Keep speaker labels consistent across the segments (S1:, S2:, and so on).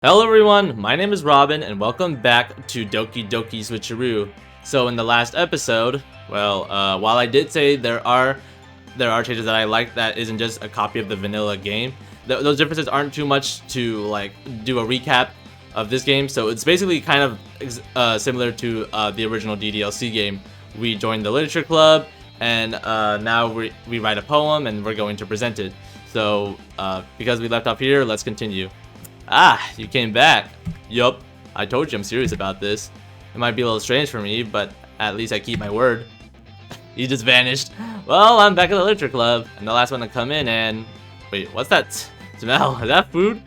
S1: Hello everyone, my name is Robin and welcome back to Doki Switcheroo. So in the last episode, while I did say there are changes that I like that isn't just a copy of the vanilla game, those differences aren't too much to like do a recap of this game. So it's basically kind of similar to the original DDLC game. We joined the literature club and now we write a poem and we're going to present it. So because we left off here, let's continue. Ah, you came back. Yup, I told you I'm serious about this. It might be a little strange for me, but at least I keep my word. You just vanished. Well, I'm back at the literature club. I'm the last one to come in and... Wait, what's that smell? Is that food?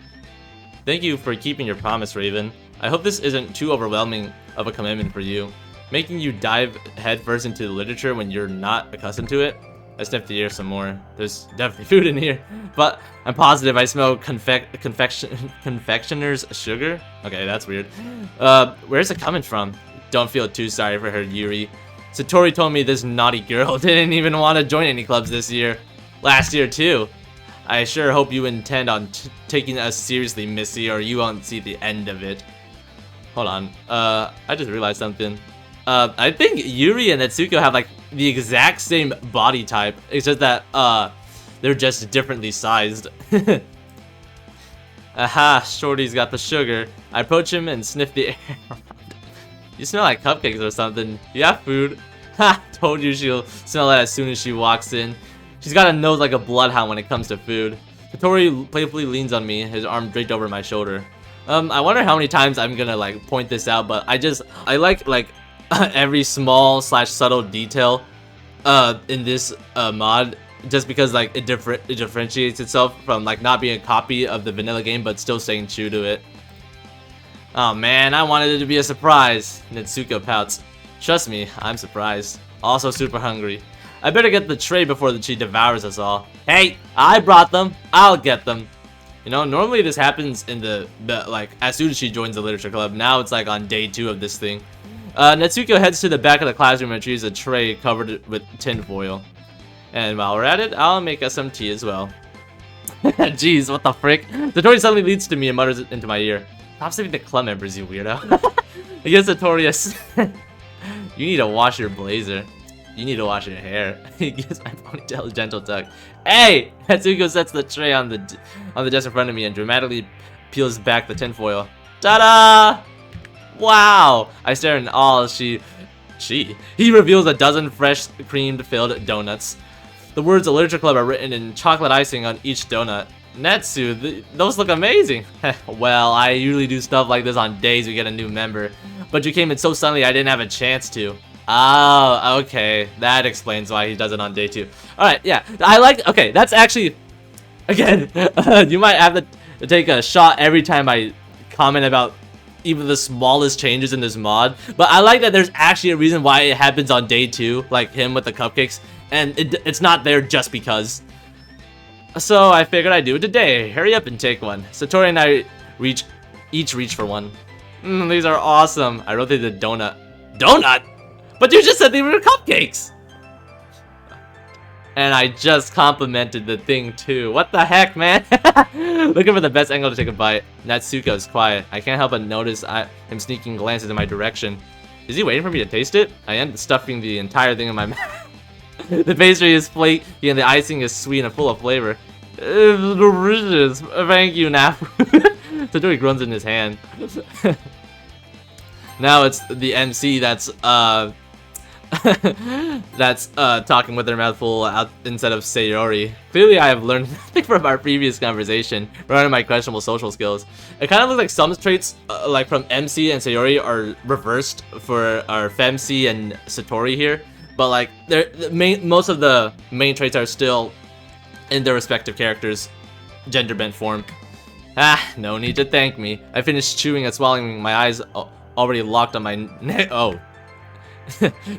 S1: Thank you for keeping your promise, Raven. I hope this isn't too overwhelming of a commitment for you. Making you dive headfirst into the literature when you're not accustomed to it. I sniffed the air some more. There's definitely food in here, but I'm positive I smell confectioner's sugar. Okay, that's weird. Where's it coming from? Don't feel too sorry for her, Yuri. Satori told me this naughty girl didn't even want to join any clubs this year. Last year, too. I sure hope you intend on taking us seriously, Missy, or you won't see the end of it. Hold on. I just realized something. I think Yuri and Natsuko have like the exact same body type. It's just that they're just differently sized. Aha, Shorty's got the sugar. I approach him and sniff the air. You smell like cupcakes or something. You have food? Ha! Told you she'll smell it as soon as she walks in. She's got a nose like a bloodhound when it comes to food. Satori playfully leans on me, his arm draped over my shoulder. I wonder how many times I'm gonna like point this out, but I like every small / subtle detail in this mod, just because like it differentiates itself from like not being a copy of the vanilla game but still staying true to it. Oh man, I wanted it to be a surprise. Natsuko pouts. Trust me, I'm surprised. Also super hungry. I better get the tray before she devours us all. Hey, I brought them. I'll get them. You know, normally this happens in the like as soon as she joins the literature club. Now it's like on day 2 of this thing. Natsuko heads to the back of the classroom and retrieves a tray covered with tinfoil. And while we're at it, I'll make us some tea as well. Jeez, what the frick? Satori suddenly leads to me and mutters into my ear. Stop saving the club members, you weirdo. I guess Satori, you need to wash your blazer. You need to wash your hair. He gives my ponytail a gentle tug. Hey! Natsuko sets the tray on the desk in front of me and dramatically peels back the tinfoil. Ta-da! Wow! I stare in awe as he reveals a dozen fresh cream-filled donuts. The words "Literature Club" are written in chocolate icing on each donut. Natsu, those look amazing. Well, I usually do stuff like this on days we get a new member, but you came in so suddenly I didn't have a chance to. Oh, okay. That explains why he does it on day 2. Alright, yeah. Okay, that's actually... Again, you might have to take a shot every time I comment about even the smallest changes in this mod, but I like that there's actually a reason why it happens on day 2, like him with the cupcakes, and it's not there just because. So I figured I'd do it today. Hurry up and take one. Satori and I each reach for one. These are awesome. I rotate the donut. Donut? But you just said they were cupcakes! And I just complimented the thing too. What the heck, man? Looking for the best angle to take a bite. Natsuko's quiet. I can't help but notice him sneaking glances in my direction. Is he waiting for me to taste it? I end up stuffing the entire thing in my mouth. The pastry is flaky and the icing is sweet and full of flavor. It's delicious. Thank you, Nap. Satori grunts in his hand. Now it's the MC that's talking with their mouth full out instead of Sayori. Clearly I have learned nothing from our previous conversation regarding my questionable social skills. It kind of looks like some traits like from MC and Sayori are reversed for our Femc and Satori here, but like most of the main traits are still in their respective characters' gender bent form. Ah, no need to thank me. I finished chewing and swallowing, my eyes already locked on my neck. Oh.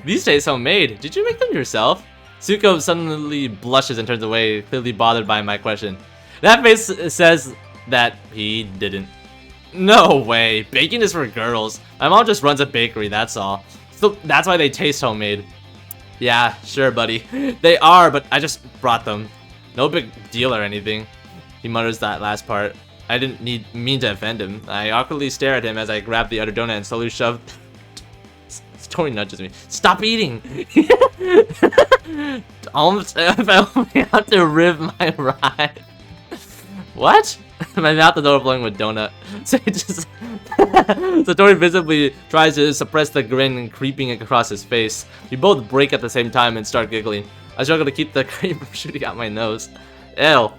S1: These taste homemade. Did you make them yourself? Tsuko suddenly blushes and turns away, clearly bothered by my question. That face says that he didn't. No way. Baking is for girls. My mom just runs a bakery, that's all. So that's why they taste homemade. Yeah, sure, buddy. They are, but I just brought them. No big deal or anything. He mutters that last part. I didn't mean to offend him. I awkwardly stare at him as I grab the other donut and slowly shove. Tori nudges me. Stop eating! Almost if I only have to rib my ride. What? My mouth is overflowing with donut. So Tori visibly tries to suppress the grin creeping across his face. We both break at the same time and start giggling. I struggle to keep the cream from shooting out my nose. Ew.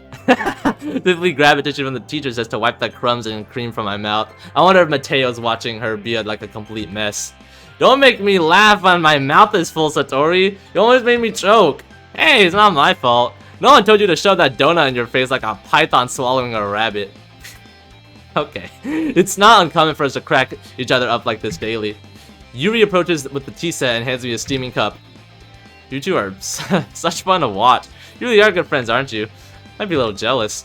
S1: Swiftly grab a tissue from the teacher's desk to wipe the crumbs and cream from my mouth. I wonder if Mateo's watching her be like a complete mess. Don't make me laugh when my mouth is full, Satori. You almost made me choke. Hey, it's not my fault. No one told you to shove that donut in your face like a python swallowing a rabbit. Okay. It's not uncommon for us to crack each other up like this daily. Yuri approaches with the tea set and hands me a steaming cup. You two are such fun to watch. You really are good friends, aren't you? Might be a little jealous.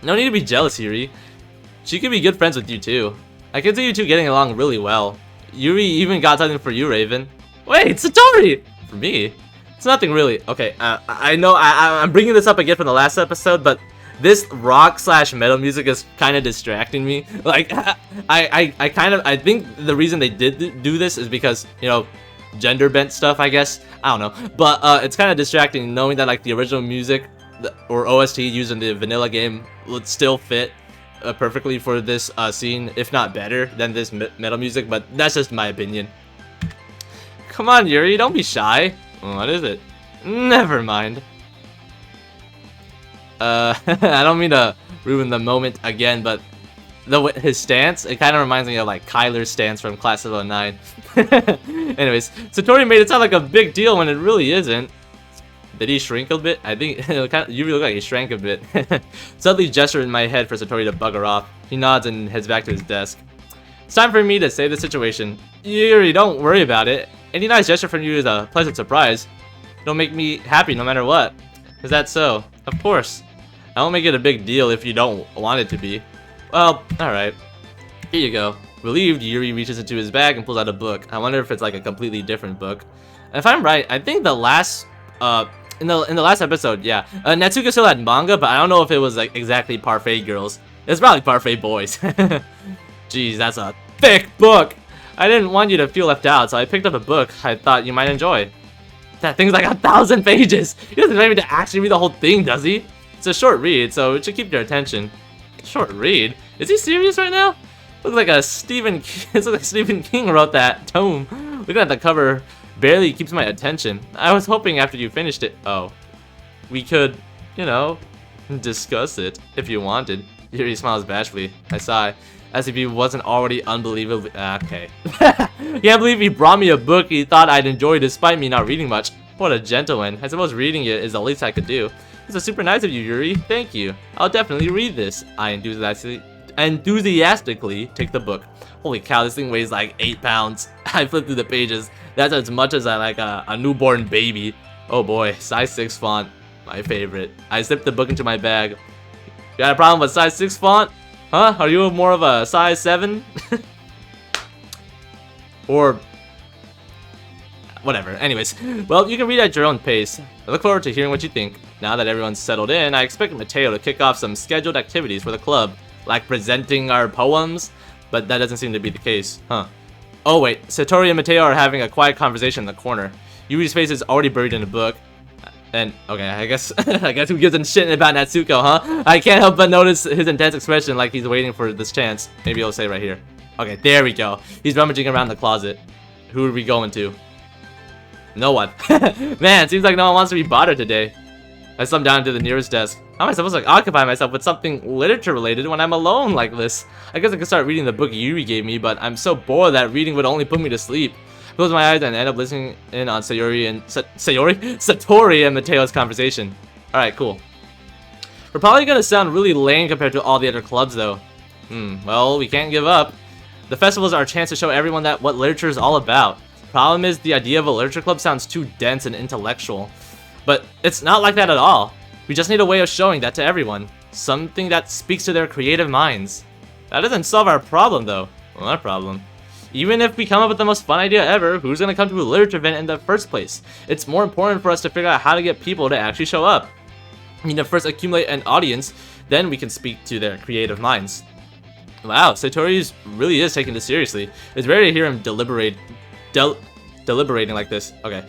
S1: No need to be jealous, Yuri. She could be good friends with you too. I can see you two getting along really well. Yuri even got something for you, Raven. Wait, Satori! For me? It's nothing really. Okay, I know I'm bringing this up again from the last episode, but this rock slash metal music is kind of distracting me. Like, I think the reason they did do this is because, you know, gender bent stuff, I guess. I don't know. But it's kind of distracting knowing that like the original music or OST used in the vanilla game would still fit perfectly for this scene, if not better than this metal music, but that's just my opinion. Come on, Yuri, don't be shy. What is it? Never mind. I don't mean to ruin the moment again, but his stance, it kind of reminds me of like Kyler's stance from Class of 09. Anyways, Satori made it sound like a big deal when it really isn't. Did he shrink a bit? I think you really look like he shrank a bit. Suddenly gesture in my head for Satori to bugger off. He nods and heads back to his desk. It's time for me to save the situation. Yuri, don't worry about it. Any nice gesture from you is a pleasant surprise. It'll make me happy no matter what. Is that so? Of course. I won't make it a big deal if you don't want it to be. Well, alright. Here you go. Relieved, Yuri reaches into his bag and pulls out a book. I wonder if it's like a completely different book. And if I'm right, I think the last in the last episode, yeah, Natsuko still had manga, but I don't know if it was like exactly Parfait Girls. It's probably Parfait Boys. Jeez, that's a thick book. I didn't want you to feel left out, so I picked up a book I thought you might enjoy. That thing's like 1,000 pages. He doesn't expect me to actually read the whole thing, does he? It's a short read, so it should keep your attention. Short read? Is he serious right now? Looks like Stephen King wrote that tome. Looking at the cover barely keeps my attention. I was hoping after you finished it. Oh, we could, you know, discuss it if you wanted. Yuri smiles bashfully. I sigh, as if he wasn't already unbelievably. Okay. Can't believe he brought me a book he thought I'd enjoy despite me not reading much. What a gentleman. I suppose reading it is the least I could do. This is super nice of you, Yuri. Thank you. I'll definitely read this. I enthusiastically take the book. Holy cow, this thing weighs like 8 pounds. I flip through the pages. That's as much as a newborn baby. Oh boy, size 6 font. My favorite. I slip the book into my bag. Got a problem with size 6 font? Huh? Are you more of a size 7? Or whatever. Anyways, well, you can read at your own pace. I look forward to hearing what you think. Now that everyone's settled in, I expect Mateo to kick off some scheduled activities for the club, like presenting our poems, but that doesn't seem to be the case, huh? Oh wait, Satori and Mateo are having a quiet conversation in the corner. Yuri's face is already buried in a book. And, okay, I guess who gives a shit about Natsuko, huh? I can't help but notice his intense expression like he's waiting for this chance. Maybe he'll say right here. Okay, there we go. He's rummaging around the closet. Who are we going to? No one. Man, seems like no one wants to be bothered today. I slumped down to the nearest desk. How am I supposed to occupy myself with something literature related when I'm alone like this? I guess I could start reading the book Yuri gave me, but I'm so bored that reading would only put me to sleep. Close my eyes and end up listening in on Satori and Mateo's conversation. Alright, cool. We're probably gonna sound really lame compared to all the other clubs though. Well, we can't give up. The festivals are a chance to show everyone that what literature is all about. Problem is, the idea of a literature club sounds too dense and intellectual. But it's not like that at all. We just need a way of showing that to everyone. Something that speaks to their creative minds. That doesn't solve our problem though. Well, our problem. Even if we come up with the most fun idea ever, who's gonna come to a literature event in the first place? It's more important for us to figure out how to get people to actually show up. We need to first accumulate an audience, Then we can speak to their creative minds. Wow, Satori really is taking this seriously. It's rare to hear him deliberating like this. Okay.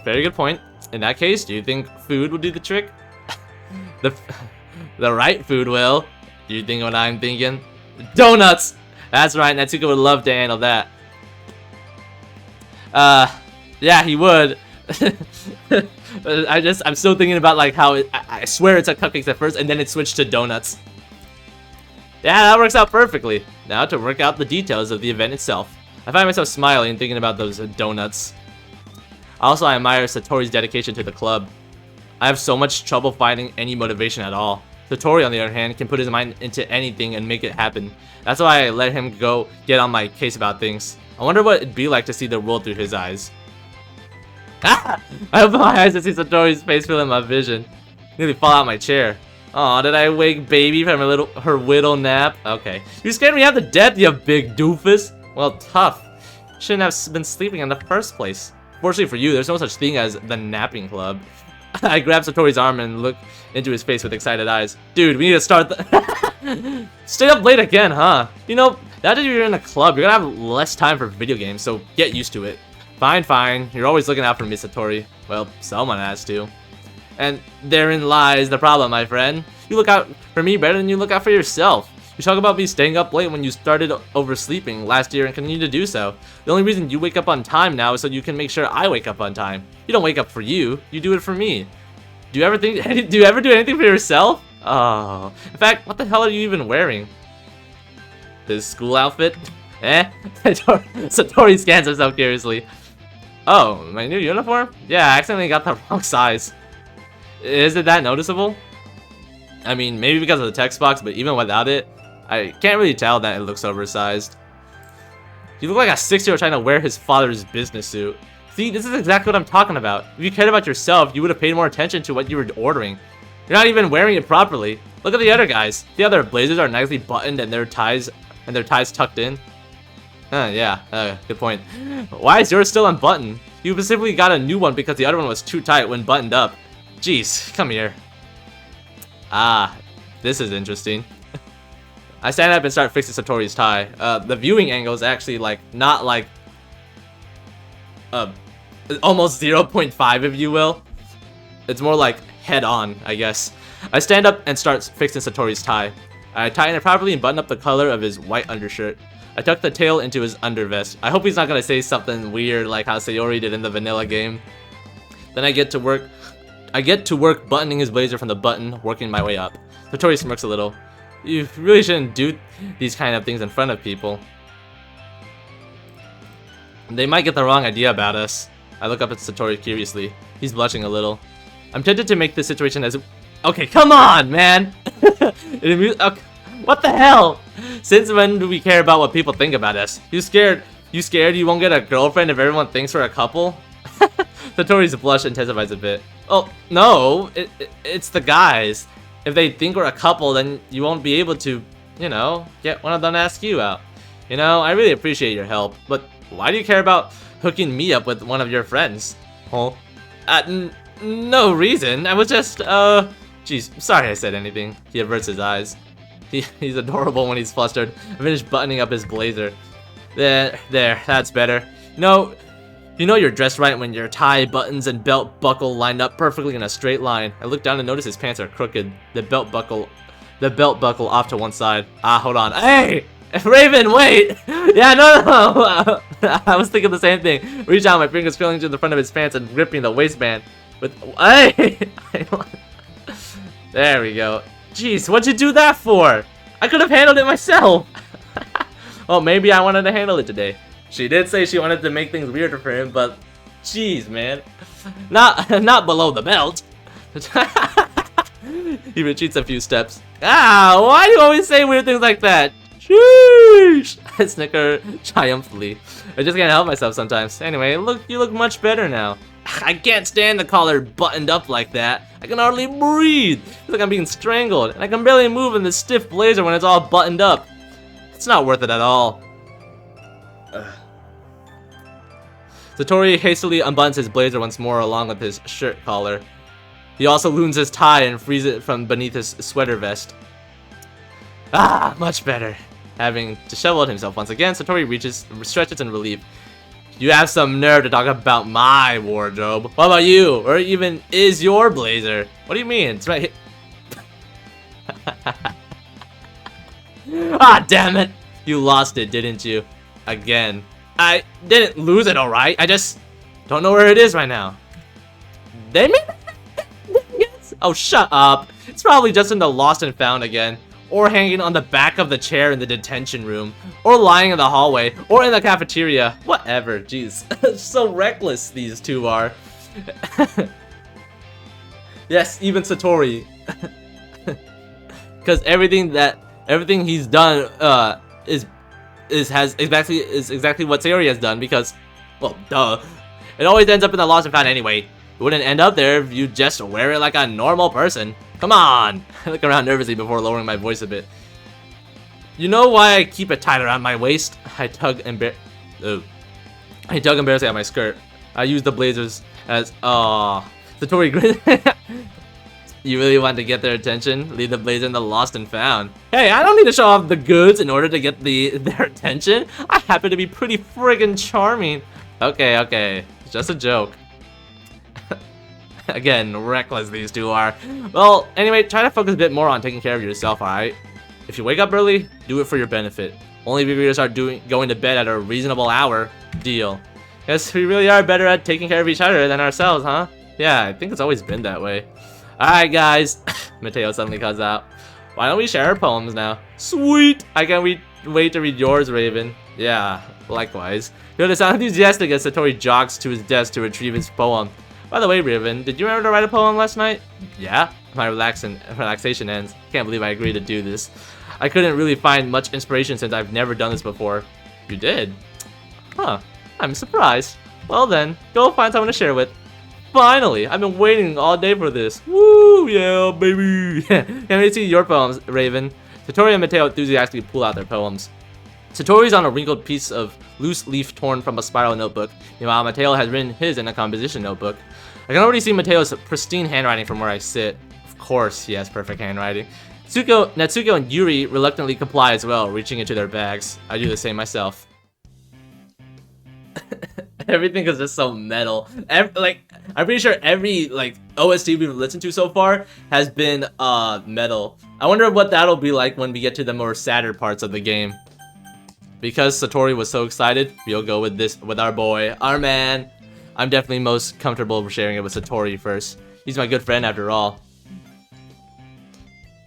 S1: Very good point. In that case, do you think food will do the trick? The right food will. Do you think what I'm thinking? Donuts! That's right, Natsuko would love to handle that. Yeah, he would. I'm still thinking about like how I swear it's a cupcakes at first and then it switched to donuts. Yeah, that works out perfectly. Now to work out the details of the event itself. I find myself smiling thinking about those donuts. Also, I admire Satori's dedication to the club. I have so much trouble finding any motivation at all. Satori, on the other hand, can put his mind into anything and make it happen. That's why I let him go get on my case about things. I wonder what it'd be like to see the world through his eyes. Ah! I open my eyes to see Satori's face filling my vision. Nearly fall out my chair. Aw, did I wake baby from her little nap? Okay. You scared me out to death, you big doofus. Well, tough. Shouldn't have been sleeping in the first place. Fortunately for you, there's no such thing as the napping club. I grabbed Satori's arm and looked into his face with excited eyes. Dude, we need to start the... Stay up late again, huh? You know, now that you're in a club, you're gonna have less time for video games, so get used to it. Fine, fine. You're always looking out for me, Satori. Well, someone has to. And therein lies the problem, my friend. You look out for me better than you look out for yourself. You talk about me staying up late when you started oversleeping last year and continue to do so. The only reason you wake up on time now is so you can make sure I wake up on time. You don't wake up for you do it for me. Do you ever do anything for yourself? Oh. In fact, what the hell are you even wearing? This school outfit? Eh? Satori scans herself curiously. Oh, my new uniform? Yeah, I accidentally got the wrong size. Is it that noticeable? I mean, maybe because of the text box, but even without it, I can't really tell that it looks oversized. You look like a 6-year-old trying to wear his father's business suit. See, this is exactly what I'm talking about. If you cared about yourself, you would have paid more attention to what you were ordering. You're not even wearing it properly. Look at the other guys. The other blazers are nicely buttoned and their ties tucked in. Yeah, good point. Why is yours still unbuttoned? You specifically got a new one because the other one was too tight when buttoned up. Jeez, come here. Ah, this is interesting. I stand up and start fixing Satori's tie. The viewing angle is actually like not like almost 0.5 if you will. It's more like head on, I guess. I stand up and start fixing Satori's tie. I tighten it properly and button up the color of his white undershirt. I tuck the tail into his undervest. I hope he's not gonna say something weird like how Sayori did in the vanilla game. Then I get to work buttoning his blazer from the button, working my way up. Satori smirks a little. You really shouldn't do these kind of things in front of people. They might get the wrong idea about us. I look up at Satori curiously. He's blushing a little. I'm tempted to make this situation as... Okay, come on, man! Okay, what the hell? Since when do we care about what people think about us? You scared you won't get a girlfriend if everyone thinks we're a couple? Satori's blush intensifies a bit. Oh, no, it's the guys. If they think we're a couple, then you won't be able to, you know, get one of them to ask you out. You know, I really appreciate your help, but why do you care about hooking me up with one of your friends? Oh, no reason. I was just, Jeez, sorry I said anything. He averts his eyes. He's adorable when he's flustered. I finished buttoning up his blazer. There, that's better. You know you're dressed right when your tie, buttons, and belt buckle lined up perfectly in a straight line. I look down and notice his pants are crooked. The belt buckle off to one side. Ah, hold on. Hey! Raven, wait! Yeah, no! I was thinking the same thing. Reach out, my fingers curling to the front of his pants and gripping the waistband. Hey! There we go. Jeez, what'd you do that for? I could have handled it myself. Well, maybe I wanted to handle it today. She did say she wanted to make things weirder for him, but jeez, man. Not below the belt. He retreats a few steps. Ah, why do you always say weird things like that? Sheesh! I snicker triumphantly. I just can't help myself sometimes. Anyway, you look much better now. I can't stand the collar buttoned up like that. I can hardly breathe. It's like I'm being strangled, and I can barely move in this stiff blazer when it's all buttoned up. It's not worth it at all. Satori hastily unbuttons his blazer once more along with his shirt collar. He also loons his tie and frees it from beneath his sweater vest. Ah, much better. Having disheveled himself once again, Satori stretches in relief. You have some nerve to talk about my wardrobe. What about you? Or even is your blazer? What do you mean? It's right here. Ah, damn it! You lost it, didn't you? Again. I didn't lose it, alright? I just don't know where it is right now. They made Oh, shut up. It's probably just in the lost and found again. Or hanging on the back of the chair in the detention room. Or lying in the hallway. Or in the cafeteria. Whatever, jeez. So reckless these two are. Yes, even Satori. Because everything he's done is exactly what Sayori has done, because, well, duh. It always ends up in the lost and found anyway. It wouldn't end up there if you just wear it like a normal person. Come on! I look around nervously before lowering my voice a bit. You know why I keep it tied around my waist? I tug embarrassingly at my skirt. I use the blazers as Satori grinned. You really want to get their attention? Leave the blazer in the lost and found. Hey, I don't need to show off the goods in order to get their attention. I happen to be pretty friggin' charming. Okay, it's just a joke. Again, reckless these two are. Well, anyway, try to focus a bit more on taking care of yourself, alright? If you wake up early, do it for your benefit. Only if you're gonna start going to bed at a reasonable hour. Deal. Guess we really are better at taking care of each other than ourselves, huh? Yeah, I think it's always been that way. Alright, guys. Mateo suddenly comes out. Why don't we share our poems now? Sweet! I can't wait to read yours, Raven. Yeah, likewise. You know, sound enthusiastic as Satori jogs to his desk to retrieve his poem. By the way, Raven, did you remember to write a poem last night? Yeah, my relaxation ends. Can't believe I agreed to do this. I couldn't really find much inspiration since I've never done this before. You did? Huh, I'm surprised. Well then, go find someone to share with. Finally, I've been waiting all day for this. Woo, yeah, baby. Can't wait to see your poems, Raven. Satori and Mateo enthusiastically pull out their poems. Satori's on a wrinkled piece of loose leaf torn from a spiral notebook. Meanwhile, Mateo has written his in a composition notebook. I can already see Mateo's pristine handwriting from where I sit. Of course, he has perfect handwriting. Natsuko and Yuri reluctantly comply as well, reaching into their bags. I do the same myself. Everything is just so metal. I'm pretty sure every OST we've listened to so far has been metal. I wonder what that'll be like when we get to the more sadder parts of the game. Because Satori was so excited, we'll go with our boy, our man. I'm definitely most comfortable sharing it with Satori first. He's my good friend after all.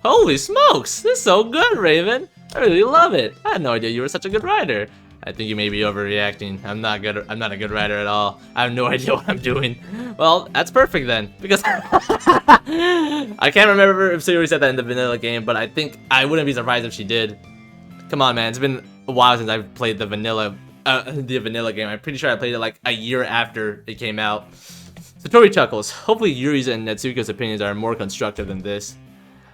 S1: Holy smokes, this is so good, Raven. I really love it. I had no idea you were such a good writer. I think you may be overreacting. I'm not a good writer at all. I have no idea what I'm doing. Well, that's perfect then, because I can't remember if Sayori said that in the vanilla game, but I think I wouldn't be surprised if she did. Come on, man. It's been a while since I've played the vanilla game. I'm pretty sure I played it like a year after it came out. Satori chuckles. Hopefully Yuri's and Natsuko's opinions are more constructive than this.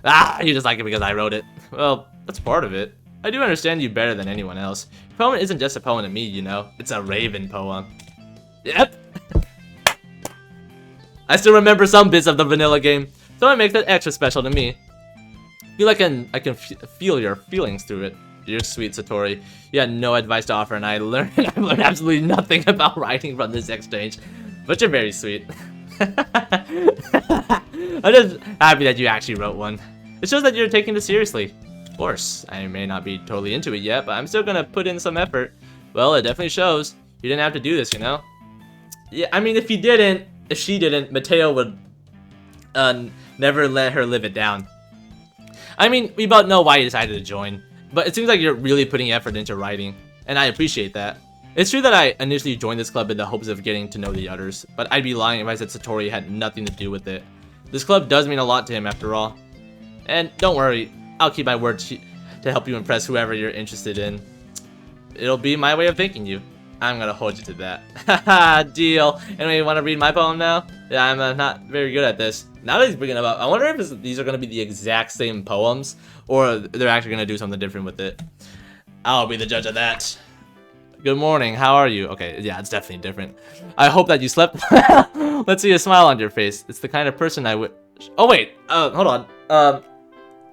S1: Ah, you just like it because I wrote it. Well, that's part of it. I do understand you better than anyone else. Your poem isn't just a poem to me, you know. It's a Raven poem. Yep. I still remember some bits of the vanilla game, so it makes it extra special to me. I feel like I can feel your feelings through it. You're sweet, Satori. You had no advice to offer, and I've learned absolutely nothing about writing from this exchange. But you're very sweet. I'm just happy that you actually wrote one. It shows that you're taking this seriously. Of course, I may not be totally into it yet, but I'm still gonna put in some effort. Well, it definitely shows. You didn't have to do this, you know? Yeah, I mean, if she didn't, Mateo would never let her live it down. I mean, we both know why you decided to join. But it seems like you're really putting effort into writing, and I appreciate that. It's true that I initially joined this club in the hopes of getting to know the others, but I'd be lying if I said Satori had nothing to do with it. This club does mean a lot to him after all. And don't worry, I'll keep my word to help you impress whoever you're interested in. It'll be my way of thanking you. I'm gonna hold you to that. Haha, deal. Anyway, you wanna read my poem now? Yeah, I'm not very good at this. Now that he's bringing them up, I wonder if these are gonna be the exact same poems, or they're actually gonna do something different with it. I'll be the judge of that. Good morning, how are you? Okay, yeah, it's definitely different. I hope that you slept. Let's see a smile on your face. It's the kind of person I Oh wait, hold on.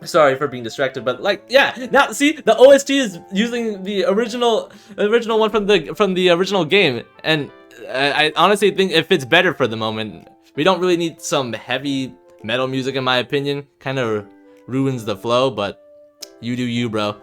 S1: Sorry for being distracted, but like, yeah. Now, see, the OST is using the original one from the original game, and I honestly think it fits better for the moment. We don't really need some heavy metal music, in my opinion. Kind of ruins the flow, but you do you, bro.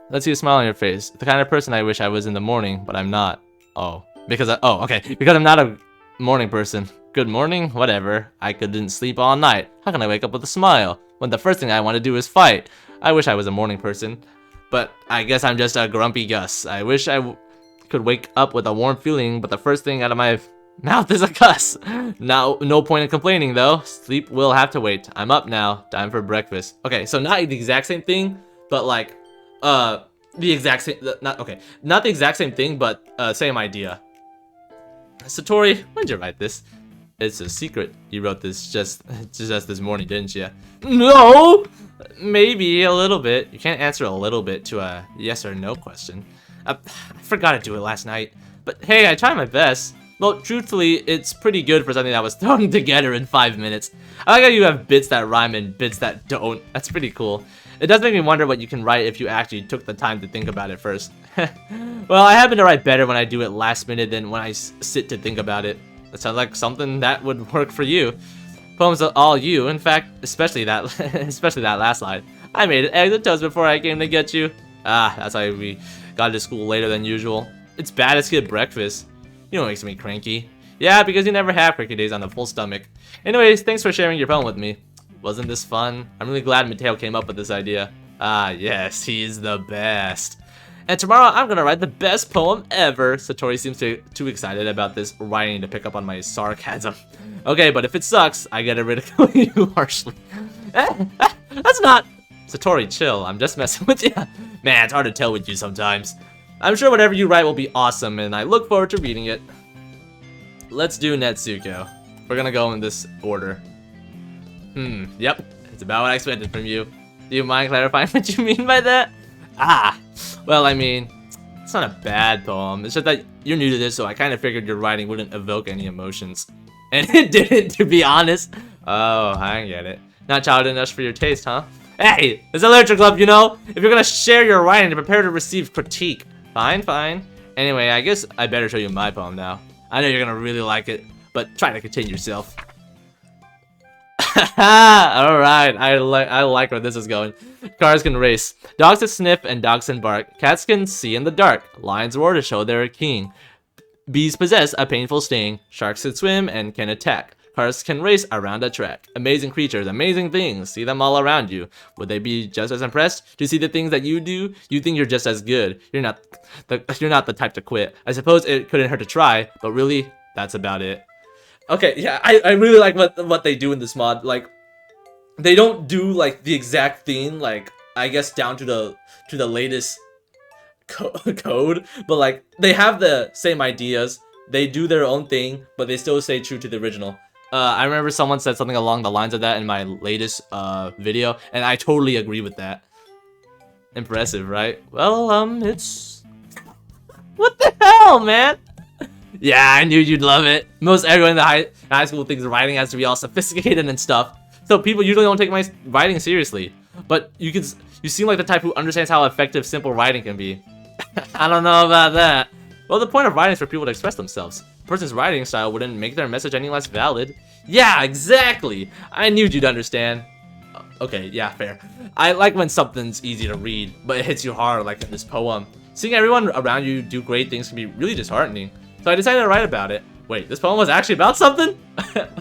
S1: Let's see a smile on your face. The kind of person I wish I was in the morning, but I'm not. Oh, because I'm not a morning person. Good morning, whatever. I couldn't sleep all night. How can I wake up with a smile when the first thing I want to do is fight? I wish I was a morning person, but I guess I'm just a grumpy Gus. I wish I could wake up with a warm feeling, but the first thing out of my mouth is a cuss. Now, no point in complaining though. Sleep will have to wait. I'm up now. Time for breakfast. Okay, so not the exact same thing, but like, the exact same. Not the exact same thing, but same idea. Satori, when did you write this? It's a secret. You wrote this just this morning, didn't you? No! Maybe a little bit. You can't answer a little bit to a yes or no question. I forgot to do it last night. But hey, I tried my best. Well, truthfully, it's pretty good for something that was thrown together in 5 minutes. I like how you have bits that rhyme and bits that don't. That's pretty cool. It does make me wonder what you can write if you actually took the time to think about it first. Well, I happen to write better when I do it last minute than when I sit to think about it. That sounds like something that would work for you. Poems are all you, in fact, especially that last line. I made eggs and toast before I came to get you. Ah, that's why we got to school later than usual. It's bad to skip breakfast. You know what makes me cranky. Yeah, because you never have cranky days on a full stomach. Anyways, thanks for sharing your poem with me. Wasn't this fun? I'm really glad Mateo came up with this idea. Ah, yes, he's the best. And tomorrow I'm gonna write the best poem ever. Satori seems too excited about this writing to pick up on my sarcasm. Okay, but if it sucks, I gotta ridicule you harshly. That's not... Satori, chill. I'm just messing with you. Man, it's hard to tell with you sometimes. I'm sure whatever you write will be awesome, and I look forward to reading it. Let's do Netsuko. We're gonna go in this order. Yep. It's about what I expected from you. Do you mind clarifying what you mean by that? Ah, well, I mean, it's not a bad poem. It's just that you're new to this, so I kind of figured your writing wouldn't evoke any emotions. And it didn't, to be honest. Oh, I get it. Not childish enough for your taste, huh? Hey, it's a literature club, you know? If you're gonna share your writing, prepare to receive critique. Fine, fine. Anyway, I guess I better show you my poem now. I know you're gonna really like it, but try to contain yourself. Alright, I like where this is going. Cars can race. Dogs can sniff and dogs can bark. Cats can see in the dark. Lions roar to show they're king. Bees possess a painful sting. Sharks can swim and can attack. Cars can race around a track. Amazing creatures, amazing things. See them all around you. Would they be just as impressed to see the things that you do? You think you're just as good. You're not the type to quit. I suppose it couldn't hurt to try, but really, that's about it. Okay, yeah, I really like what they do in this mod. Like, they don't do like the exact thing, like I guess down to the latest code, but like they have the same ideas. They do their own thing, but they still stay true to the original. I remember someone said something along the lines of that in my latest video, and I totally agree with that. Impressive, right? Well, it's... What the hell, man? Yeah, I knew you'd love it. Most everyone in the high school thinks writing has to be all sophisticated and stuff. So people usually don't take my writing seriously. But you seem like the type who understands how effective simple writing can be. I don't know about that. Well, the point of writing is for people to express themselves. A person's writing style wouldn't make their message any less valid. Yeah, exactly. I knew you'd understand. Okay, yeah, fair. I like when something's easy to read, but it hits you hard like in this poem. Seeing everyone around you do great things can be really disheartening. So I decided to write about it. Wait, this poem was actually about something? The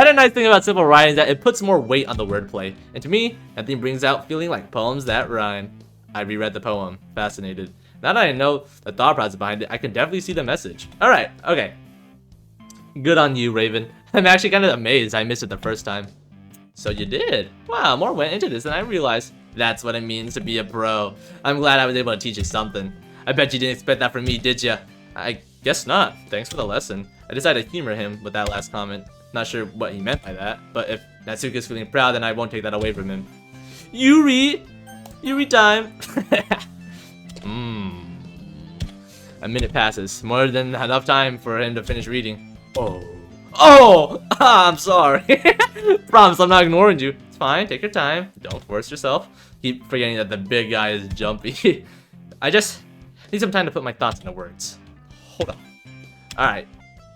S1: other nice thing about simple writing is that it puts more weight on the wordplay. And to me, that thing brings out feeling like poems that rhyme. I reread the poem, fascinated. Now that I know the thought process behind it, I can definitely see the message. Alright, okay. Good on you, Raven. I'm actually kind of amazed I missed it the first time. So you did? Wow, more went into this than I realized. That's what it means to be a pro. I'm glad I was able to teach you something. I bet you didn't expect that from me, did ya? I guess not. Thanks for the lesson. I decided to humor him with that last comment. Not sure what he meant by that, but if Natsuka's feeling proud, then I won't take that away from him. Yuri time! A minute passes. More than enough time for him to finish reading. Oh, Oh! I'm sorry. Promise, I'm not ignoring you. It's fine, take your time. Don't force yourself. Keep forgetting that the big guy is jumpy. I just need some time to put my thoughts into words. Hold on. Alright.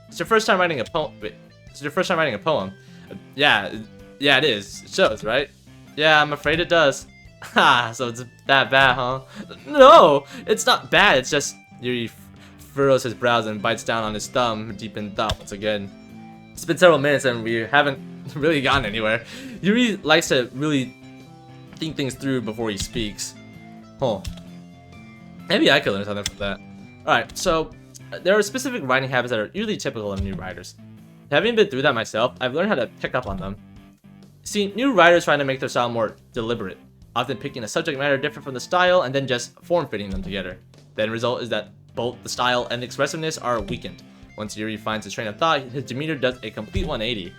S1: It's your first time writing a poem. Wait. It's your first time writing a poem. Yeah, it is. It shows, right? Yeah, I'm afraid it does. Ha, so it's that bad, huh? No, it's not bad. It's just Yuri furrows his brows and bites down on his thumb, deep in thought once again. It's been several minutes and we haven't really gotten anywhere. Yuri likes to really think things through before he speaks. Huh. Maybe I could learn something from that. Alright, so there are specific writing habits that are usually typical of new writers. Having been through that myself, I've learned how to pick up on them. See, new writers try to make their style more deliberate, often picking a subject matter different from the style and then just form-fitting them together. The end result is that both the style and the expressiveness are weakened. Once Yuri finds his train of thought, his demeanor does a complete 180.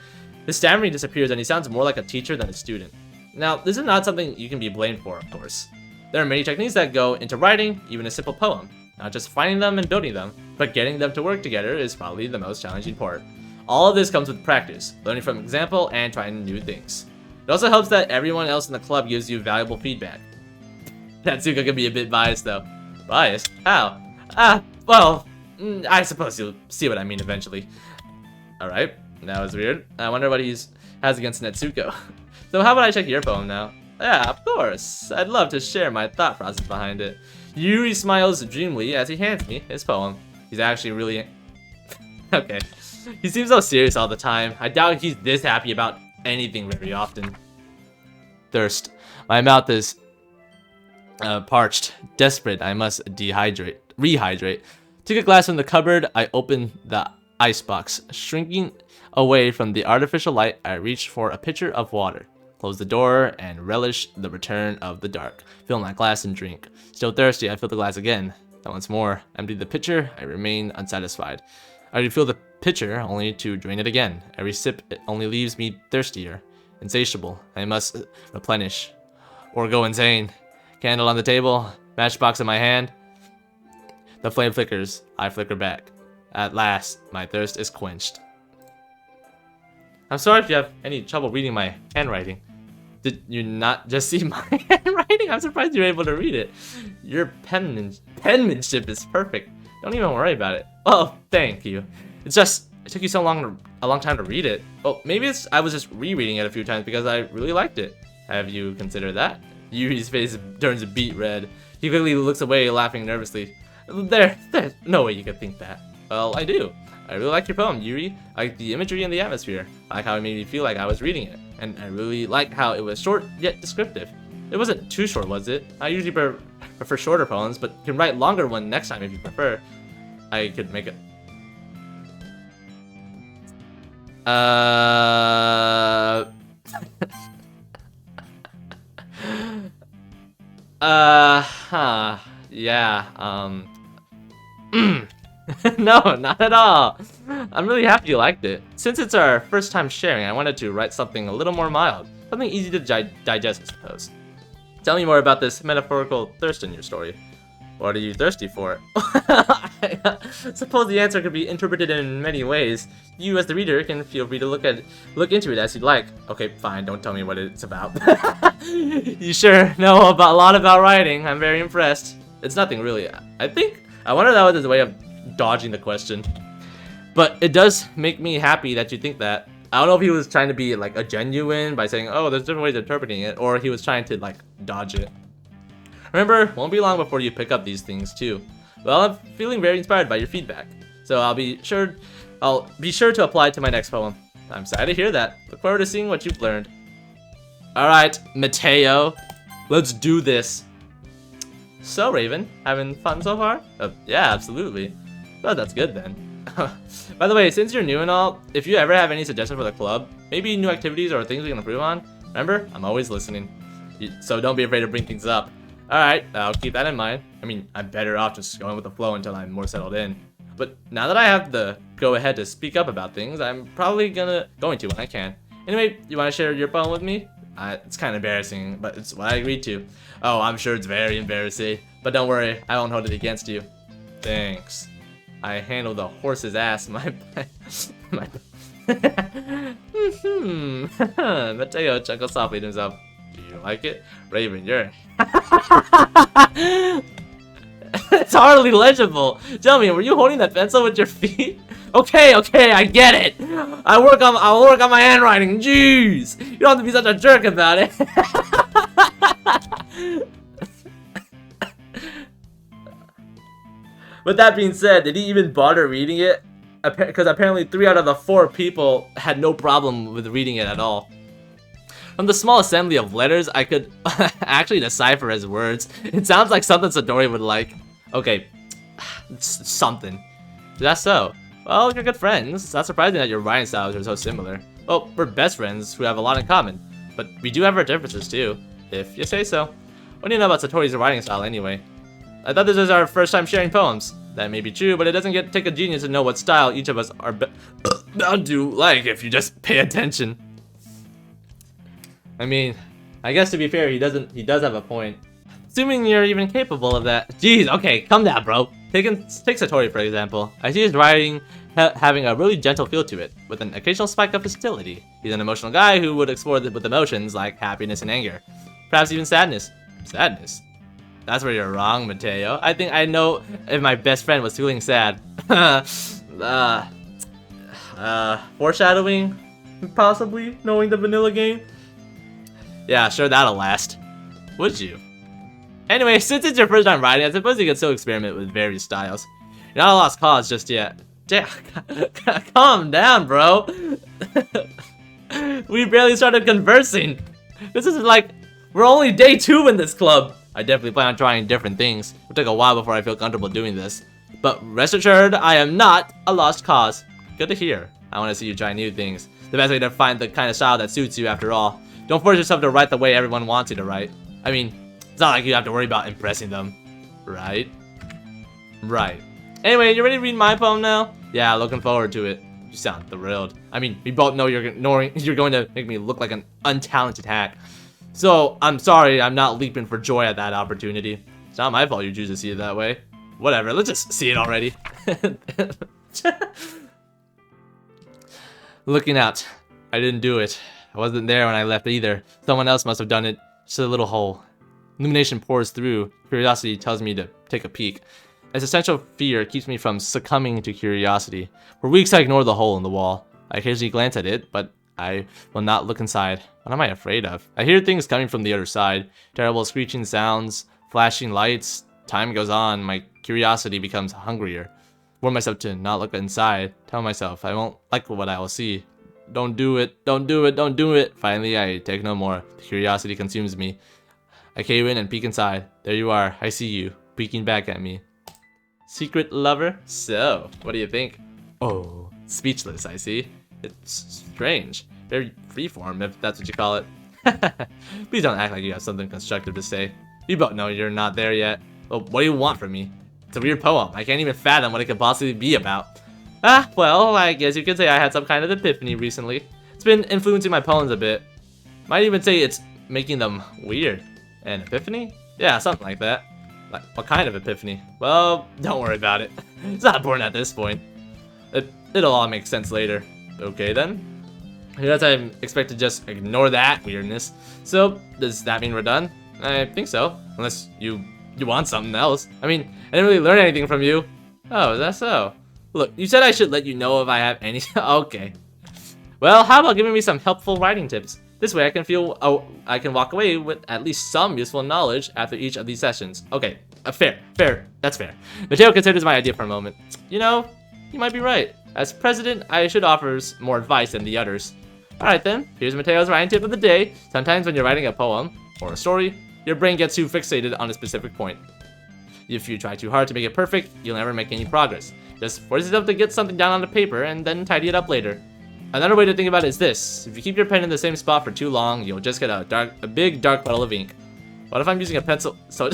S1: His stammering disappears and he sounds more like a teacher than a student. Now, this is not something you can be blamed for, of course. There are many techniques that go into writing, even a simple poem. Not just finding them and building them, but getting them to work together is probably the most challenging part. All of this comes with practice, learning from example, and trying new things. It also helps that everyone else in the club gives you valuable feedback. Natsuko can be a bit biased though. Biased? How? Well, I suppose you'll see what I mean eventually. Alright, that was weird. I wonder what he has against Natsuko. So how about I check your poem now? Yeah, of course. I'd love to share my thought process behind it. Yuri smiles dreamily as he hands me his poem. He's actually really... okay. He seems so serious all the time. I doubt he's this happy about anything very often. Thirst. My mouth is parched. Desperate. I must rehydrate. Took a glass from the cupboard. I opened the icebox. Shrinking away from the artificial light, I reached for a pitcher of water. Close the door and relish the return of the dark. Fill my glass and drink. Still thirsty, I fill the glass again. And once more, empty the pitcher. I remain unsatisfied. I refill the pitcher only to drain it again. Every sip it only leaves me thirstier, insatiable. I must replenish or go insane. Candle on the table, matchbox in my hand. The flame flickers. I flicker back. At last, my thirst is quenched. I'm sorry if you have any trouble reading my handwriting. Did you not just see my handwriting? I'm surprised you were able to read it. Your penmanship is perfect. Don't even worry about it. Oh, thank you. It's just, it took you a long time to read it. Well, maybe I was just rereading it a few times because I really liked it. Have you considered that? Yuri's face turns a beet red. He quickly looks away, laughing nervously. There's no way you could think that. Well, I do. I really like your poem, Yuri. I like the imagery and the atmosphere. I like how it made me feel like I was reading it. And I really like how it was short yet descriptive. It wasn't too short, was it? I usually prefer shorter poems, but can write longer one next time if you prefer. I could make it. Yeah, no, not at all. I'm really happy you liked it. Since it's our first time sharing, I wanted to write something a little more mild. Something easy to digest, I suppose. Tell me more about this metaphorical thirst in your story. What are you thirsty for? I suppose the answer could be interpreted in many ways. You, as the reader, can feel free to look into it as you'd like. Okay, fine, don't tell me what it's about. You sure know a lot about writing. I'm very impressed. It's nothing really. I wonder if that was his way of dodging the question. But it does make me happy that you think that. I don't know if he was trying to be like a genuine by saying, oh, there's different ways of interpreting it, or he was trying to like dodge it. Remember, won't be long before you pick up these things too. Well, I'm feeling very inspired by your feedback, so I'll be sure to apply it to my next poem. I'm sad to hear that. Look forward to seeing what you've learned. Alright, Mateo, let's do this. So, Raven, having fun so far? Yeah, absolutely. Well, that's good then. By the way, since you're new and all, if you ever have any suggestions for the club, maybe new activities or things we can improve on, remember, I'm always listening. So don't be afraid to bring things up. Alright, I'll keep that in mind. I mean, I'm better off just going with the flow until I'm more settled in. But now that I have the go-ahead to speak up about things, I'm probably going to when I can. Anyway, you want to share your poem with me? It's kind of embarrassing, but it's what I agreed to. Oh, I'm sure it's very embarrassing. But don't worry, I won't hold it against you. Thanks. I handled the horse's ass. My Mateo chuckled softly to himself. Do you like it? Raven, you're... It's hardly legible. Tell me, were you holding that pencil with your feet? Okay, I get it. I'll work on my handwriting. Jeez, you don't have to be such a jerk about it. With that being said, did he even bother reading it? Because apparently 3 out of the 4 people had no problem with reading it at all. From the small assembly of letters, I could actually decipher his words. It sounds like something Satori would like. Okay, it's something. That's so. Well, you're good friends. It's not surprising that your writing styles are so similar. Well, we're best friends who have a lot in common. But we do have our differences too, if you say so. What do you know about Satori's writing style anyway? I thought this was our first time sharing poems. That may be true, but it doesn't take a genius to know what style each of us are bound to like if you just pay attention. I mean, I guess to be fair, he does have a point. Assuming you're even capable of that. Jeez, okay, calm down, bro. Take Satori for example. I see his writing having a really gentle feel to it, with an occasional spike of hostility. He's an emotional guy who would explore with emotions like happiness and anger. Perhaps even sadness. Sadness? That's where you're wrong, Mateo. I think I know if my best friend was feeling sad. Foreshadowing? Possibly? Knowing the vanilla game? Yeah, sure, that'll last. Would you? Anyway, since it's your first time writing, I suppose you can still experiment with various styles. You're not a lost cause just yet. Calm down, bro. We barely started conversing. This is like, we're only day 2 in this club. I definitely plan on trying different things. It'll take a while before I feel comfortable doing this. But rest assured, I am not a lost cause. Good to hear. I want to see you try new things. The best way to find the kind of style that suits you after all. Don't force yourself to write the way everyone wants you to write. I mean, it's not like you have to worry about impressing them. Right? Right. Anyway, you ready to read my poem now? Yeah, looking forward to it. You sound thrilled. I mean, we both know you're going to make me look like an untalented hack. So, I'm sorry I'm not leaping for joy at that opportunity. It's not my fault you choose to see it that way. Whatever, let's just see it already. Looking out. I didn't do it. I wasn't there when I left either. Someone else must have done it. Just a little hole. Illumination pours through. Curiosity tells me to take a peek. Existential fear keeps me from succumbing to curiosity. For weeks I ignore the hole in the wall. I occasionally glance at it, but I will not look inside. What am I afraid of? I hear things coming from the other side. Terrible screeching sounds, flashing lights. Time goes on, my curiosity becomes hungrier. Warn myself to not look inside. Tell myself I won't like what I will see. Don't do it, don't do it, don't do it. Finally, I take no more. The curiosity consumes me. I cave in and peek inside. There you are, I see you, peeking back at me. Secret lover? So, what do you think? Oh, speechless, I see. It's strange. Very freeform, if that's what you call it. Please don't act like you have something constructive to say. You both know you're not there yet. Well, what do you want from me? It's a weird poem. I can't even fathom what it could possibly be about. Ah, well, I guess you could say I had some kind of epiphany recently. It's been influencing my poems a bit. Might even say it's making them weird. An epiphany? Yeah, something like that. Like, what kind of epiphany? Well, don't worry about it. It's not important at this point. It'll all make sense later. Okay then. I guess I expect to just ignore that weirdness. So, does that mean we're done? I think so. Unless you want something else. I mean, I didn't really learn anything from you. Oh, is that so? Look, you said I should let you know if I have any... Okay. Well, how about giving me some helpful writing tips? This way I can walk away with at least some useful knowledge after each of these sessions. Okay, fair. That's fair. Mateo considers my idea for a moment. You know, you might be right. As president, I should offer more advice than the others. Alright then, here's Mateo's writing tip of the day. Sometimes when you're writing a poem, or a story, your brain gets too fixated on a specific point. If you try too hard to make it perfect, you'll never make any progress. Just force yourself to get something down on the paper and then tidy it up later. Another way to think about it is this. If you keep your pen in the same spot for too long, you'll just get a big dark puddle of ink. What if I'm using a pencil? So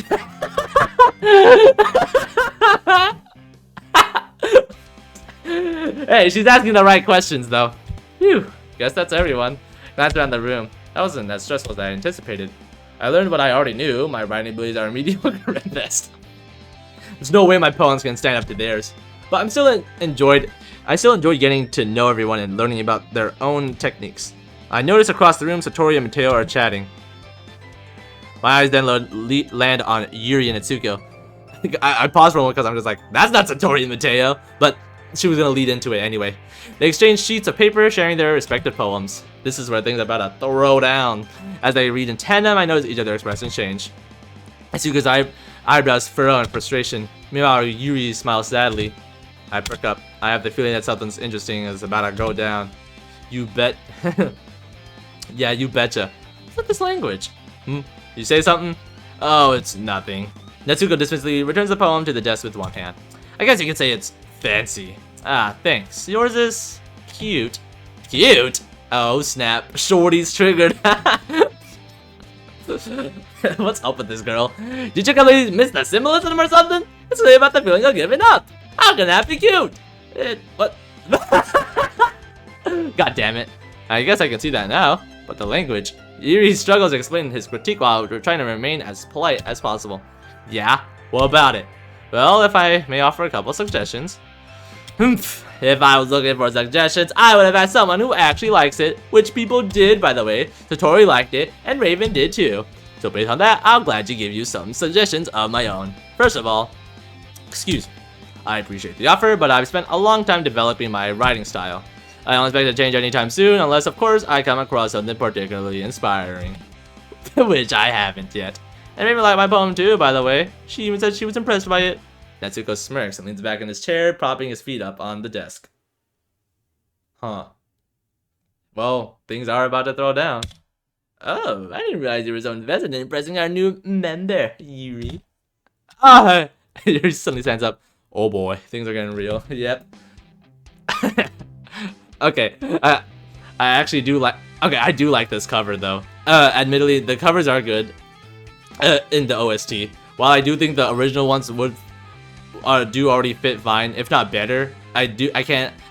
S1: Hey, she's asking the right questions though. Phew, guess that's everyone. Glanced around the room. That wasn't as stressful as I anticipated. I learned what I already knew. My writing abilities are mediocre at best. There's no way my poems can stand up to theirs. But I'm still enjoyed I still enjoy getting to know everyone and learning about their own techniques. I notice across the room Satori and Mateo are chatting. My eyes then land on Yuri and Itsuko. I paused for a moment because I'm just like, that's not Satori and Mateo, but she was going to lead into it anyway. They exchange sheets of paper, sharing their respective poems. This is where things are about to throw down. As they read in tandem, I notice each of their expressions change. Itsuko's eyebrows furrow in frustration. Meanwhile, Yuri smiles sadly. I perk up. I have the feeling that something's interesting is about to go down. You bet. Yeah, you betcha. What's this language? You say something? Oh, it's nothing. Natsuko dismissively returns the poem to the desk with one hand. I guess you could say it's fancy. Ah, thanks. Yours is cute. Cute? Oh, snap. Shorty's triggered. What's up with this girl? Did you completely miss the symbolism or something? It's really about the feeling of giving up. How can that be cute? What? God damn it. I guess I can see that now. But the language. Yuri struggles to explain his critique while trying to remain as polite as possible. Yeah? What about it? Well, if I may offer a couple suggestions. If I was looking for suggestions, I would have asked someone who actually likes it, which people did, by the way. Satori liked it, and Raven did too. So based on that, I'm glad to give you some suggestions of my own. First of all, excuse me. I appreciate the offer, but I've spent a long time developing my writing style. I don't expect to change anytime soon, unless of course I come across something particularly inspiring. Which I haven't yet. And Raven liked my poem too, by the way. She even said she was impressed by it. Natsuko smirks and leans back in his chair, propping his feet up on the desk. Huh. Well, things are about to throw down. Oh, I didn't realize you were so invested in impressing our new member, Yuri. Ah! Yuri suddenly stands up. Oh boy, things are getting real. Yep. Okay, I actually do like. Okay, I do like this cover though. Admittedly, the covers are good in the OST. While I do think the original ones would do already fit fine, if not better. I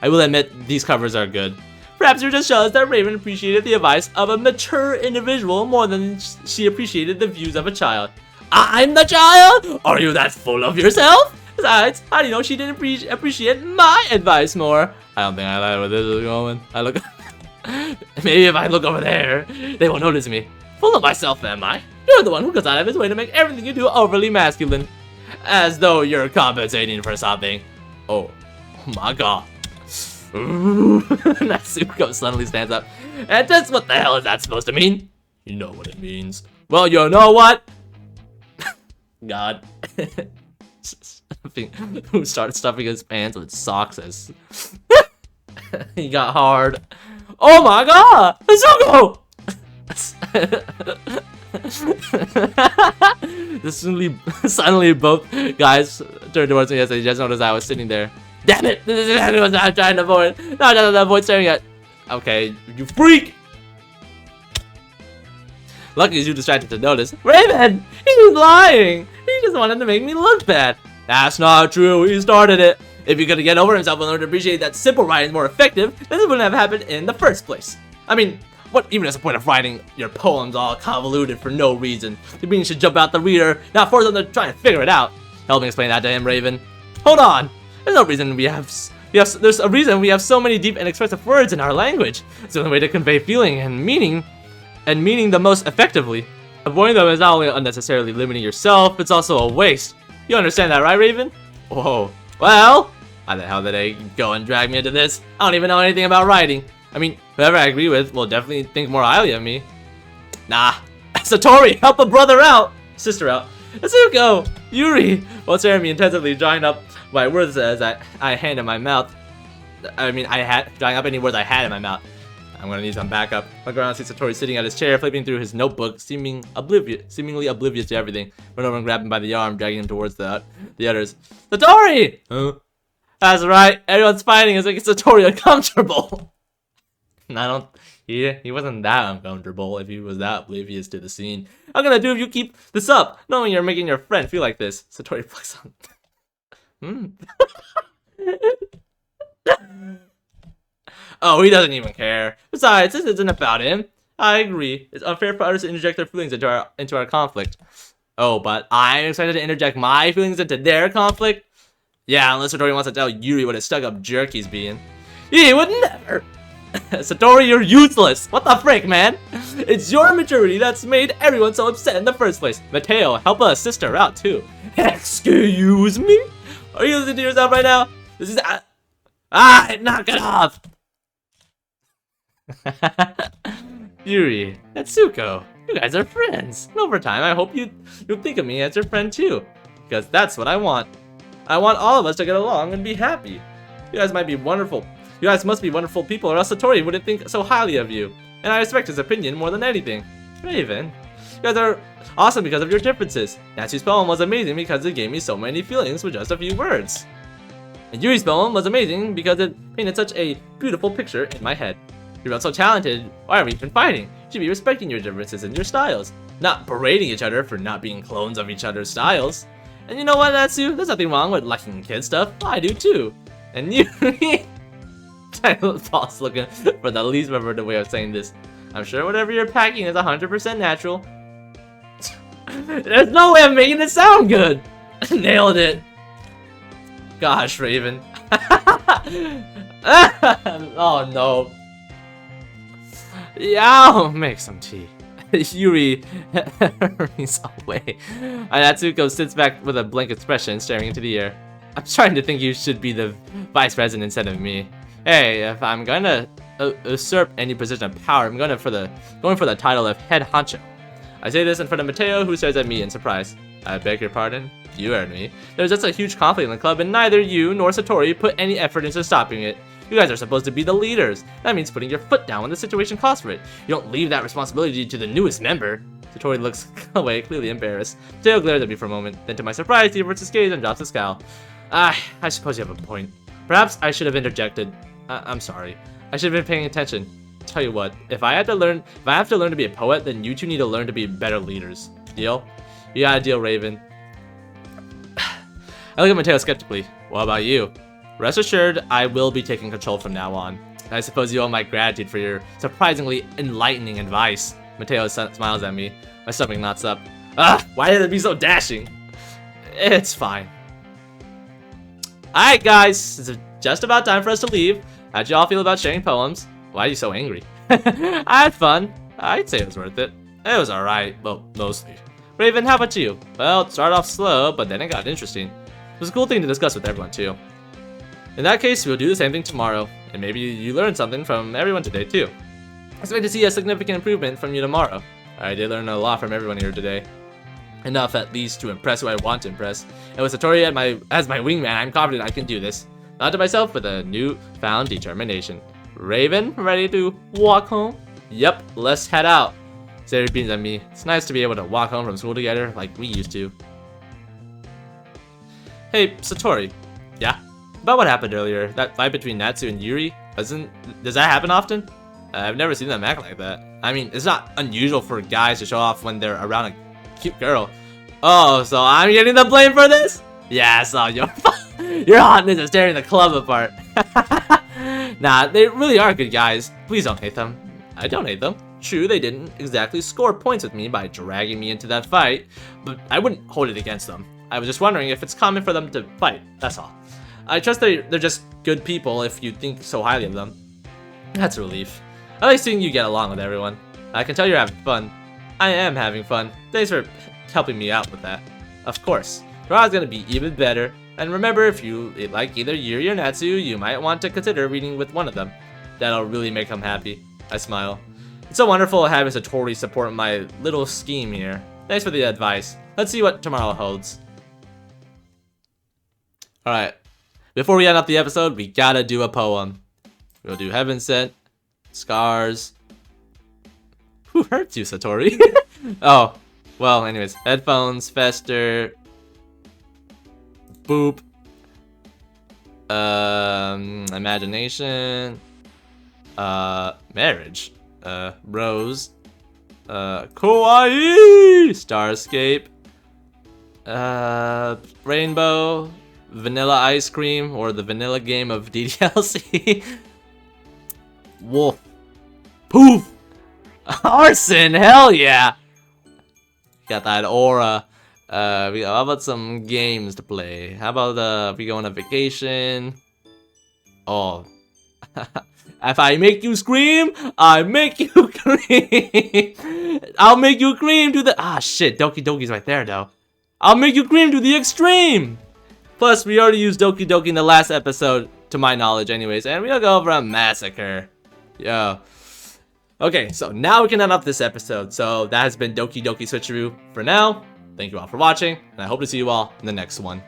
S1: will admit these covers are good. Perhaps it just shows that Raven appreciated the advice of a mature individual more than she appreciated the views of a child. I'm the child? Are you that full of yourself? Besides, how do you know she didn't appreciate my advice more? I don't think I like where this is going. Maybe if I look over there, they won't notice me. Full of myself, am I? You're the one who goes out of his way to make everything you do overly masculine. As though you're compensating for something. Oh my god. Natsuko suddenly stands up. And just what the hell is that supposed to mean? You know what it means. Well, you know what? God. Who started stuffing his pants with socks as he got hard. Oh my god! Natsuko! Suddenly both guys turned towards me as they just noticed I was sitting there. Damn it! This is exactly what I'm trying to avoid. No, I don't avoid staring at. Okay, you freak! Lucky you distracted to notice. Raven! He was lying! He just wanted to make me look bad. That's not true, he started it. If he could get over himself and learn to appreciate that simple writing is more effective, then this wouldn't have happened in the first place. I mean, what even is the point of writing your poems all convoluted for no reason? The meaning should jump out the reader, not force them to try and figure it out. Help me explain that to him, Raven. Hold on! There's no reason there's a reason we have so many deep and expressive words in our language. It's the only way to convey feeling and meaning the most effectively. Avoiding them is not only unnecessarily limiting yourself, it's also a waste. You understand that, right, Raven? Whoa. Well, how the hell did they go and drag me into this? I don't even know anything about writing. I mean, whoever I agree with will definitely think more highly of me. Nah. Satori, help a brother out! Sister out. Natsuko! Yuri! While staring at me intensively, drawing up my words as I hand in my mouth. Drawing up any words I had in my mouth. I'm gonna need some backup. Look around, see Satori sitting at his chair, flipping through his notebook, seemingly oblivious to everything. Run over and grab him by the arm, dragging him towards the others. Satori! Huh? That's right, everyone's fighting is making Satori uncomfortable. He wasn't that uncomfortable if he was that oblivious to the scene. How can I do if you keep this up, knowing you're making your friend feel like this? Satori flicks on. Oh, he doesn't even care. Besides, this isn't about him. I agree. It's unfair for others to interject their feelings into our conflict. Oh, but I'm excited to interject my feelings into their conflict? Yeah, unless Satori wants to tell Yuri what a stuck-up jerk he's being. He would never! Satori, you're useless! What the frick, man? It's your immaturity that's made everyone so upset in the first place. Mateo, help a sister out, too. Excuse me? Are you listening to yourself right now? This is... knock it off! Yuri, Natsuko, you guys are friends. And over time, I hope you'll think of me as your friend, too. Because that's what I want. I want all of us to get along and be happy. You guys might be wonderful. You guys must be wonderful people, or else Satori wouldn't think so highly of you. And I respect his opinion more than anything. Raven, you guys are awesome because of your differences. Natsu's poem was amazing because it gave me so many feelings with just a few words. And Yuri's poem was amazing because it painted such a beautiful picture in my head. You're both so talented. Why are we even fighting? You should be respecting your differences and your styles, not berating each other for not being clones of each other's styles. And you know what, Natsu? There's nothing wrong with liking kid stuff. I do too. And Yuri... Paul's looking for the least memorable way of saying this. I'm sure whatever you're packing is 100% natural. There's no way of making it sound good. Nailed it. Gosh, Raven. Oh no. Yeah, I'll make some tea. Yuri hurries away. Natsuko sits back with a blank expression, staring into the air. I'm trying to think you should be the vice president instead of me. Hey, if I'm gonna usurp any position of power, I'm going for the title of head honcho. I say this in front of Mateo, who stares at me in surprise. I beg your pardon? You heard me. There's just a huge conflict in the club, and neither you nor Satori put any effort into stopping it. You guys are supposed to be the leaders. That means putting your foot down when the situation calls for it. You don't leave that responsibility to the newest member. Satori looks away, clearly embarrassed. Mateo glares at me for a moment. Then to my surprise, he averts his gaze and drops a scowl. I suppose you have a point. Perhaps I should have interjected. I'm sorry. I should have been paying attention. Tell you what, if I have to learn to be a poet, then you two need to learn to be better leaders. Deal? You got a deal, Raven. I look at Mateo skeptically. What about you? Rest assured, I will be taking control from now on. I suppose you owe my gratitude for your surprisingly enlightening advice. Mateo smiles at me. My stomach knots up. Why did it be so dashing? It's fine. Alright guys, it's just about time for us to leave. How'd y'all feel about sharing poems? Why are you so angry? I had fun. I'd say it was worth it. It was alright. Well, mostly. Raven, how about you? Well, it started off slow, but then it got interesting. It was a cool thing to discuss with everyone too. In that case, we'll do the same thing tomorrow. And maybe you learned something from everyone today too. I expect to see a significant improvement from you tomorrow. I did learn a lot from everyone here today. Enough at least to impress who I want to impress. And with Satori as my wingman, I'm confident I can do this. Not to myself with a newfound determination. Raven, ready to walk home? Yep, let's head out. Satori beams at me. It's nice to be able to walk home from school together like we used to. Hey, Satori. Yeah? About what happened earlier, that fight between Natsu and Yuri, does that happen often? I've never seen them act like that. I mean, it's not unusual for guys to show off when they're around a cute girl. Oh, so I'm getting the blame for this? Yeah, so your hotness is tearing the club apart. Nah, they really are good guys. Please don't hate them. I don't hate them. True, they didn't exactly score points with me by dragging me into that fight, but I wouldn't hold it against them. I was just wondering if it's common for them to fight, that's all. I trust they're just good people if you think so highly of them. That's a relief. I like seeing you get along with everyone. I can tell you're having fun. I am having fun. Thanks for helping me out with that. Of course. Tomorrow's gonna be even better. And remember, if you like either Yuri or Natsu, you might want to consider reading with one of them. That'll really make them happy. I smile. It's so wonderful having Satori support my little scheme here. Thanks for the advice. Let's see what tomorrow holds. Alright. Before we end up the episode, we gotta do a poem. We'll do Heaven Sent, Scars. Who hurt you, Satori? Oh, well, anyways. Headphones, Fester. Boop. Imagination. Marriage. Rose. Kawaii! Starscape. Rainbow. Vanilla ice cream, or the vanilla game of DDLC. Wolf. Poof! Arson, hell yeah! Got that aura. How about some games to play? How about we go on a vacation? Oh, if I make you scream, I make you scream. I'll make you scream to the shit. Doki Doki's right there though. I'll make you scream to the extreme. Plus, we already used Doki Doki in the last episode, to my knowledge, anyways, and we'll go over a massacre. Yo. Okay, so now we can end up this episode. So that has been Doki Doki Switcheroo for now. Thank you all for watching, and I hope to see you all in the next one.